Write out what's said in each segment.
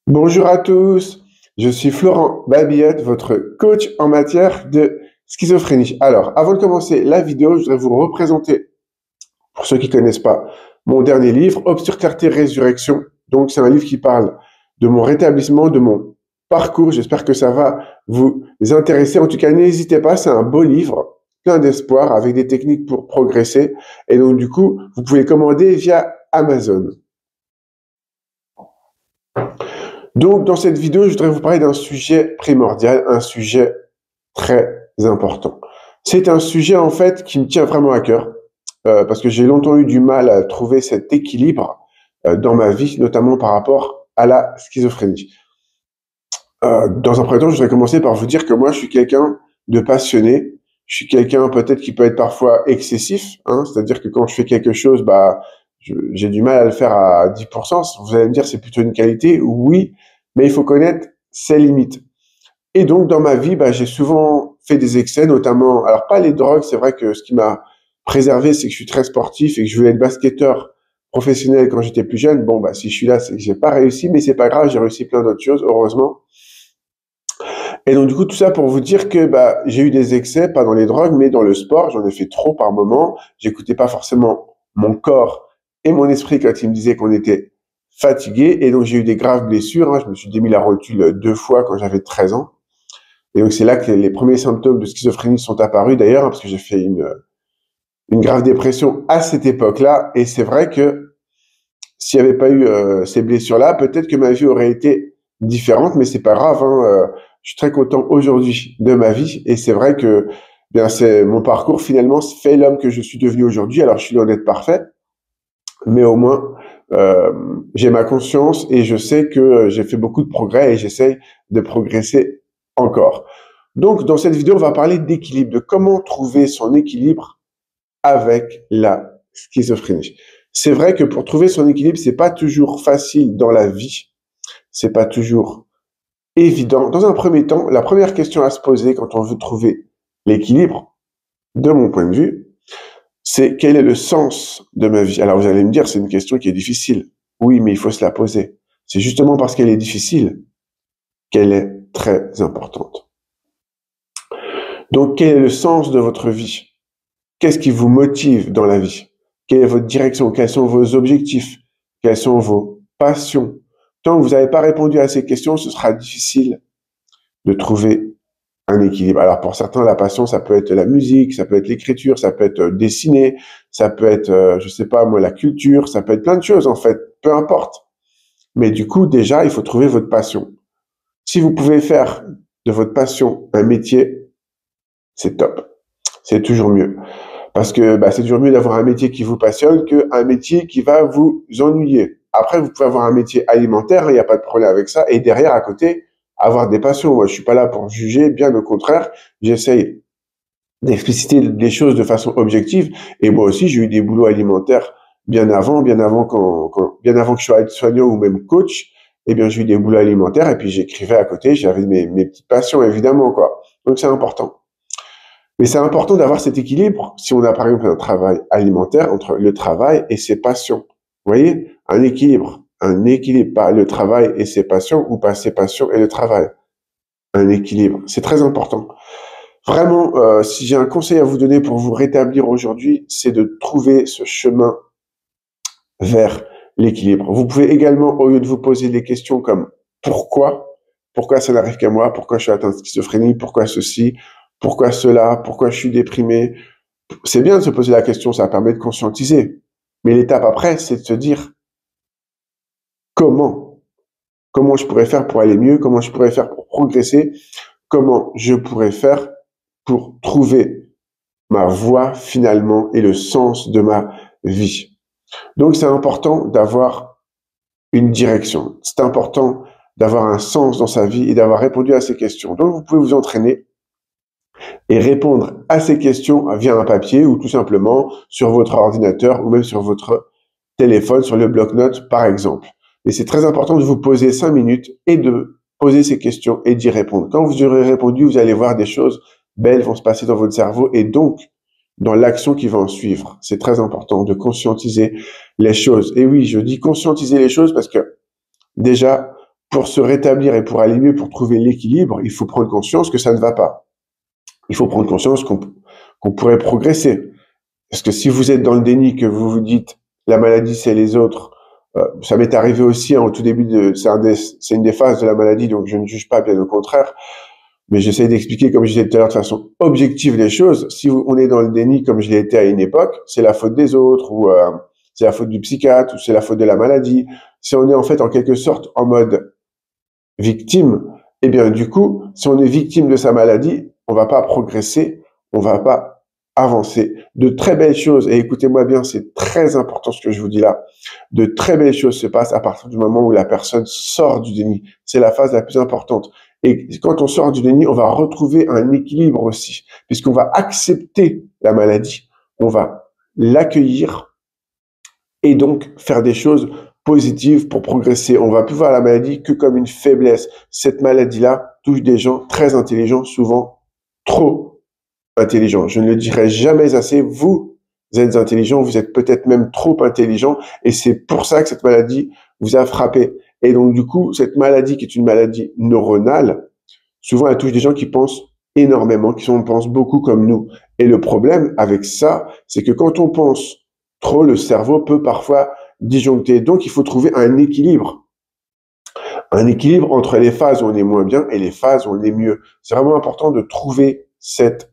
Bonjour à tous, je suis Florent Babillot, votre coach en matière de schizophrénie. Alors, avant de commencer la vidéo, je voudrais vous représenter, pour ceux qui ne connaissent pas, mon dernier livre, Obscure Clarté Résurrection. Donc, c'est un livre qui parle de mon rétablissement, de mon parcours. J'espère que ça va vous intéresser. En tout cas, n'hésitez pas, c'est un beau livre, plein d'espoir, avec des techniques pour progresser. Et donc, du coup, vous pouvez commander via Amazon. Donc, dans cette vidéo, je voudrais vous parler d'un sujet primordial, un sujet très important. C'est un sujet, en fait, qui me tient vraiment à cœur, parce que j'ai longtemps eu du mal à trouver cet équilibre dans ma vie, notamment par rapport à la schizophrénie. Dans un premier temps, je voudrais commencer par vous dire que moi, je suis quelqu'un de passionné. Je suis quelqu'un peut-être qui peut être parfois excessif, hein, c'est-à-dire que quand je fais quelque chose, j'ai du mal à le faire à 10%. Vous allez me dire, c'est plutôt une qualité. Oui, mais il faut connaître ses limites. Et donc, dans ma vie, j'ai souvent fait des excès, notamment, alors pas les drogues, c'est vrai que ce qui m'a préservé, c'est que je suis très sportif et que je voulais être basketteur professionnel quand j'étais plus jeune. Bon, si je suis là, c'est que j'ai pas réussi, mais c'est pas grave, j'ai réussi plein d'autres choses, heureusement. Et donc, du coup, tout ça pour vous dire que j'ai eu des excès, pas dans les drogues, mais dans le sport. J'en ai fait trop par moment. J'écoutais pas forcément mon corps et mon esprit quand il me disait qu'on était fatigué. Et donc, j'ai eu des graves blessures, hein. Je me suis démis la rotule 2 fois quand j'avais 13 ans. Et donc, c'est là que les premiers symptômes de schizophrénie sont apparus, d'ailleurs, hein, parce que j'ai fait une grave dépression à cette époque-là. Et c'est vrai que s'il n'y avait pas eu ces blessures-là, peut-être que ma vie aurait été différente, mais c'est pas grave, hein. Je suis très content aujourd'hui de ma vie, et c'est vrai que c'est mon parcours finalement fait l'homme que je suis devenu aujourd'hui. Alors je suis loin d'être parfait, mais au moins j'ai ma conscience et je sais que j'ai fait beaucoup de progrès et j'essaye de progresser encore. Donc dans cette vidéo, on va parler d'équilibre, de comment trouver son équilibre avec la schizophrénie. C'est vrai que pour trouver son équilibre, c'est pas toujours facile dans la vie. C'est pas toujours évident. Dans un premier temps, la première question à se poser quand on veut trouver l'équilibre, de mon point de vue, c'est quel est le sens de ma vie? Alors vous allez me dire, c'est une question qui est difficile. Oui, mais il faut se la poser. C'est justement parce qu'elle est difficile qu'elle est très importante. Donc, quel est le sens de votre vie? Qu'est-ce qui vous motive dans la vie? Quelle est votre direction? Quels sont vos objectifs? Quelles sont vos passions? Tant que vous n'avez pas répondu à ces questions, ce sera difficile de trouver un équilibre. Alors pour certains, la passion, ça peut être la musique, ça peut être l'écriture, ça peut être dessiner, ça peut être, je sais pas moi, la culture, ça peut être plein de choses en fait, peu importe. Mais du coup, déjà, il faut trouver votre passion. Si vous pouvez faire de votre passion un métier, c'est top. C'est toujours mieux. Parce que c'est toujours mieux d'avoir un métier qui vous passionne qu'un métier qui va vous ennuyer. Après, vous pouvez avoir un métier alimentaire, il n'y a pas de problème avec ça. Et derrière, à côté, avoir des passions. Moi, je suis pas là pour juger, bien au contraire. J'essaye d'expliciter les choses de façon objective. Et moi aussi, j'ai eu des boulots alimentaires bien avant bien avant que je sois aide-soignant ou même coach. Eh bien, j'ai eu des boulots alimentaires et puis j'écrivais à côté. J'avais mes petites passions, évidemment, quoi. Donc, c'est important. Mais c'est important d'avoir cet équilibre si on a par exemple un travail alimentaire entre le travail et ses passions. Vous voyez, un équilibre, pas le travail et ses passions ou pas ses passions et le travail. Un équilibre, c'est très important. Vraiment, si j'ai un conseil à vous donner pour vous rétablir aujourd'hui, c'est de trouver ce chemin vers l'équilibre. Vous pouvez également, au lieu de vous poser des questions comme pourquoi ça n'arrive qu'à moi, pourquoi je suis atteint de schizophrénie, pourquoi ceci, pourquoi cela, pourquoi je suis déprimé. C'est bien de se poser la question, ça permet de conscientiser. Mais l'étape après, c'est de se dire comment je pourrais faire pour aller mieux, comment je pourrais faire pour progresser, comment je pourrais faire pour trouver ma voie finalement et le sens de ma vie. Donc c'est important d'avoir une direction. C'est important d'avoir un sens dans sa vie et d'avoir répondu à ces questions. Donc vous pouvez vous entraîner et répondre à ces questions via un papier ou tout simplement sur votre ordinateur ou même sur votre téléphone, sur le bloc-notes par exemple. Mais c'est très important de vous poser 5 minutes et de poser ces questions et d'y répondre. Quand vous aurez répondu, vous allez voir des choses belles vont se passer dans votre cerveau et donc dans l'action qui va en suivre. C'est très important de conscientiser les choses. Et oui, je dis conscientiser les choses parce que déjà, pour se rétablir et pour aller mieux, pour trouver l'équilibre, il faut prendre conscience que ça ne va pas. Il faut prendre conscience qu'on pourrait progresser. Parce que si vous êtes dans le déni, que vous vous dites la maladie c'est les autres, ça m'est arrivé aussi au tout début c'est une des phases de la maladie, donc je ne juge pas, bien au contraire, mais j'essaie d'expliquer, comme je disais tout à l'heure, de façon objective les choses. Si on est dans le déni, comme je l'ai été à une époque, c'est la faute des autres, ou c'est la faute du psychiatre, ou c'est la faute de la maladie. Si on est en fait en quelque sorte en mode victime, eh bien du coup, si on est victime de sa maladie, on va pas progresser, on va pas avancer. De très belles choses, et écoutez-moi bien, c'est très important ce que je vous dis là, de très belles choses se passent à partir du moment où la personne sort du déni. C'est la phase la plus importante. Et quand on sort du déni, on va retrouver un équilibre aussi, puisqu'on va accepter la maladie, on va l'accueillir et donc faire des choses positives pour progresser. On va plus voir la maladie que comme une faiblesse. Cette maladie-là touche des gens très intelligents, souvent trop intelligents. Je ne le dirai jamais assez, vous êtes intelligent, vous êtes peut-être même trop intelligent, et c'est pour ça que cette maladie vous a frappé. Et donc, du coup, cette maladie qui est une maladie neuronale, souvent, elle touche des gens qui pensent énormément, pensent beaucoup comme nous. Et le problème avec ça, c'est que quand on pense trop, le cerveau peut parfois disjoncter. Donc, il faut trouver un équilibre. Un équilibre entre les phases où on est moins bien et les phases où on est mieux. C'est vraiment important de trouver cet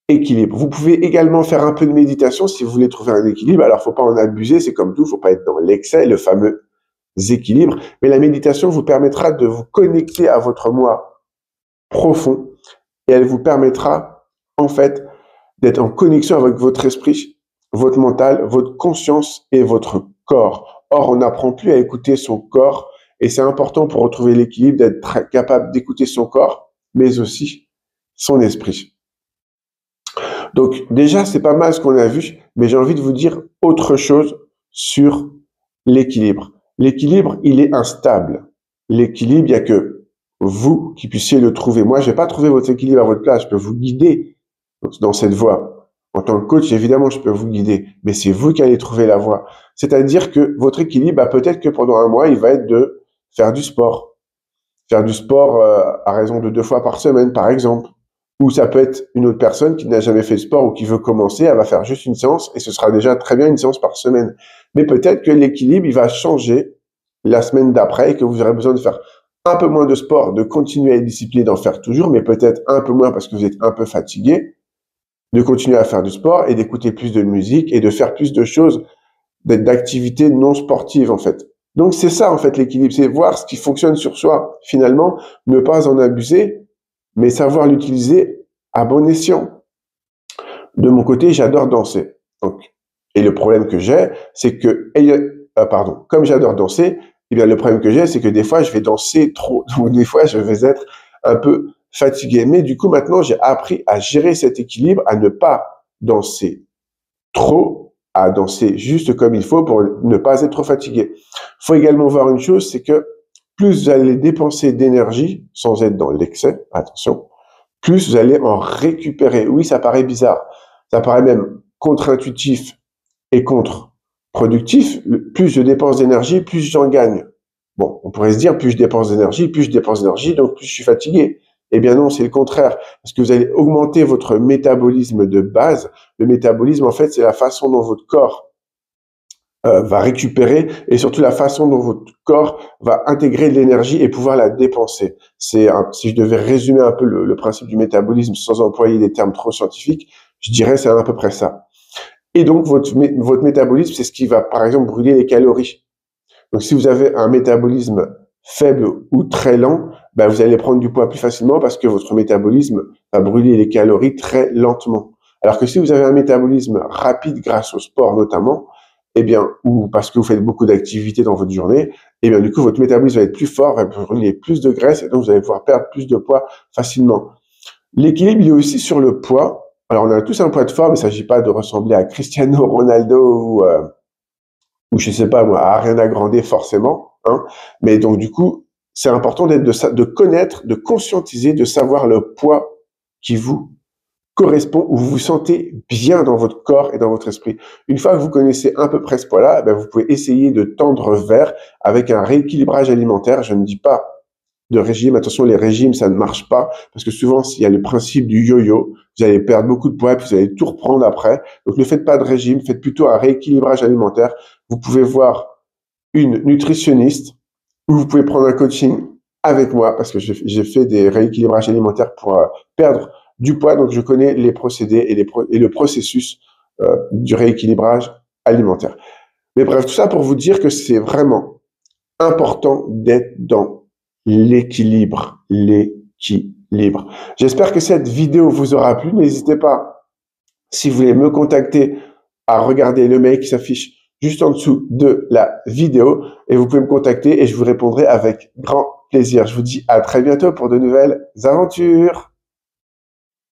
équilibre. Vous pouvez également faire un peu de méditation si vous voulez trouver un équilibre. Alors, faut pas en abuser, c'est comme tout, faut pas être dans l'excès, le fameux équilibres, mais la méditation vous permettra de vous connecter à votre moi profond et elle vous permettra en fait d'être en connexion avec votre esprit, votre mental, votre conscience et votre corps. Or, on n'apprend plus à écouter son corps et c'est important pour retrouver l'équilibre d'être capable d'écouter son corps, mais aussi son esprit. Donc déjà, c'est pas mal ce qu'on a vu, mais j'ai envie de vous dire autre chose sur l'équilibre. L'équilibre, il est instable. L'équilibre, il n'y a que vous qui puissiez le trouver. Moi, je vais pas trouver votre équilibre à votre place. Je peux vous guider dans cette voie. En tant que coach, évidemment, je peux vous guider, mais c'est vous qui allez trouver la voie. C'est-à-dire que votre équilibre, peut-être que pendant un mois, il va être de faire du sport. Faire du sport à raison de 2 fois par semaine, par exemple. Ou ça peut être une autre personne qui n'a jamais fait de sport ou qui veut commencer, elle va faire juste une séance et ce sera déjà très bien une séance par semaine. Mais peut-être que l'équilibre, il va changer la semaine d'après et que vous aurez besoin de faire un peu moins de sport, de continuer à être discipliné, d'en faire toujours, mais peut-être un peu moins parce que vous êtes un peu fatigué, de continuer à faire du sport et d'écouter plus de musique et de faire plus de choses, d'activités non sportives en fait. Donc c'est ça en fait l'équilibre, c'est voir ce qui fonctionne sur soi finalement, ne pas en abuser, mais savoir l'utiliser à bon escient. De mon côté, j'adore danser. Donc, et le problème que j'ai, c'est que, comme j'adore danser, eh bien, le problème que j'ai, c'est que des fois, je vais danser trop. Donc, des fois, je vais être un peu fatigué. Mais du coup, maintenant, j'ai appris à gérer cet équilibre, à ne pas danser trop, à danser juste comme il faut pour ne pas être trop fatigué. Il faut également voir une chose, c'est que plus vous allez dépenser d'énergie, sans être dans l'excès, attention, plus vous allez en récupérer. Oui, ça paraît bizarre. Ça paraît même contre-intuitif et contre-productif. Plus je dépense d'énergie, plus j'en gagne. Bon, on pourrait se dire, plus je dépense d'énergie, donc plus je suis fatigué. Eh bien non, c'est le contraire. Parce que vous allez augmenter votre métabolisme de base. Le métabolisme, en fait, c'est la façon dont votre corps va récupérer et surtout la façon dont votre corps va intégrer de l'énergie et pouvoir la dépenser. Si je devais résumer un peu le principe du métabolisme sans employer des termes trop scientifiques, je dirais c'est à peu près ça. Et donc votre métabolisme, c'est ce qui va par exemple brûler les calories. Donc si vous avez un métabolisme faible ou très lent, vous allez prendre du poids plus facilement parce que votre métabolisme va brûler les calories très lentement. Alors que si vous avez un métabolisme rapide grâce au sport notamment, eh bien, ou parce que vous faites beaucoup d'activités dans votre journée, eh bien, du coup, votre métabolisme va être plus fort, va brûler plus de graisse, et donc vous allez pouvoir perdre plus de poids facilement. L'équilibre, il est aussi sur le poids. Alors, on a tous un poids de forme, il ne s'agit pas de ressembler à Cristiano Ronaldo ou je sais pas moi, à Ariana Grande forcément, hein. Mais donc, du coup, c'est important de connaître, de conscientiser, de savoir le poids qui vous correspond, où vous vous sentez bien dans votre corps et dans votre esprit. Une fois que vous connaissez à peu près ce poids-là, ben vous pouvez essayer de tendre vers avec un rééquilibrage alimentaire. Je ne dis pas de régime. Attention, les régimes, ça ne marche pas parce que souvent, il y a le principe du yo-yo. Vous allez perdre beaucoup de poids et puis vous allez tout reprendre après. Donc, ne faites pas de régime, faites plutôt un rééquilibrage alimentaire. Vous pouvez voir une nutritionniste ou vous pouvez prendre un coaching avec moi parce que j'ai fait des rééquilibrages alimentaires pour perdre du poids. Donc, je connais les procédés et le processus du rééquilibrage alimentaire. Mais bref, tout ça pour vous dire que c'est vraiment important d'être dans l'équilibre. L'équilibre. J'espère que cette vidéo vous aura plu. N'hésitez pas, si vous voulez me contacter, à regarder le mail qui s'affiche juste en dessous de la vidéo et vous pouvez me contacter et je vous répondrai avec grand plaisir. Je vous dis à très bientôt pour de nouvelles aventures.